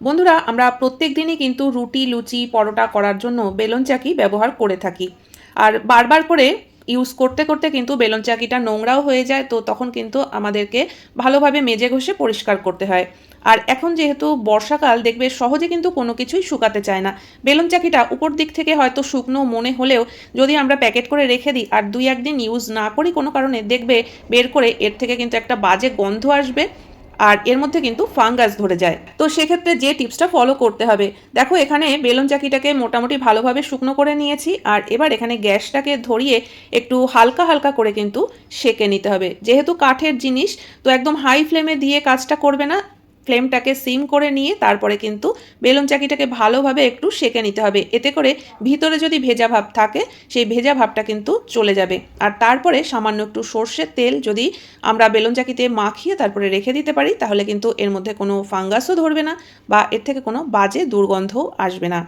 বন্ধুরা, আমরা প্রত্যেক দিনই কিন্তু রুটি, লুচি, পরোটা করার জন্য বেলন চাকি ব্যবহার করে থাকি। আর বারবার করে ইউজ করতে করতে কিন্তু বেলন চাকিটা নোংরাও হয়ে যায়, তো তখন কিন্তু আমাদেরকে ভালোভাবে মেজে ঘষে পরিষ্কার করতে হয়। আর এখন যেহেতু বর্ষাকাল, দেখবে সহজে কিন্তু কোনো কিছুই শুকাতে চায় না। বেলন চাকিটা উপর দিক থেকে হয়তো শুকনো মনে হলেও যদি আমরা প্যাকেট করে রেখে দিই আর ২-১ দিন ইউজ না করি কোনো কারণে, দেখবে বের করে এর থেকে কিন্তু একটা বাজে গন্ধ আসবে আর এর মধ্যে কিন্তু ফাঙ্গাস ধরে যায়। তো সেক্ষেত্রে যে টিপসটা ফলো করতে হবে, দেখো এখানে বেলুন চাকিটাকে মোটামুটি ভালোভাবে শুকনো করে নিয়েছি। আর এবার এখানে গ্যাসটাকে ধরিয়ে একটু হালকা হালকা করে কিন্তু সেঁকে নিতে হবে। যেহেতু কাঠের জিনিস, তো একদম হাই ফ্লেমে দিয়ে কাজটা করবে না, ফ্লেমটাকে সিম করে নিয়ে তারপরে কিন্তু বেলুন চাকিটাকে ভালোভাবে একটু সেঁকে নিতে হবে। এতে করে ভিতরে যদি ভেজা ভাব থাকে, সেই ভেজা ভাবটা কিন্তু চলে যাবে। আর তারপরে সামান্য একটু সর্ষের তেল যদি আমরা বেলুন চাকিতে মাখিয়ে তারপরে রেখে দিতে পারি, তাহলে কিন্তু এর মধ্যে কোনো ফাঙ্গাসও ধরবে না বা এর থেকে কোনো বাজে দুর্গন্ধও আসবে না।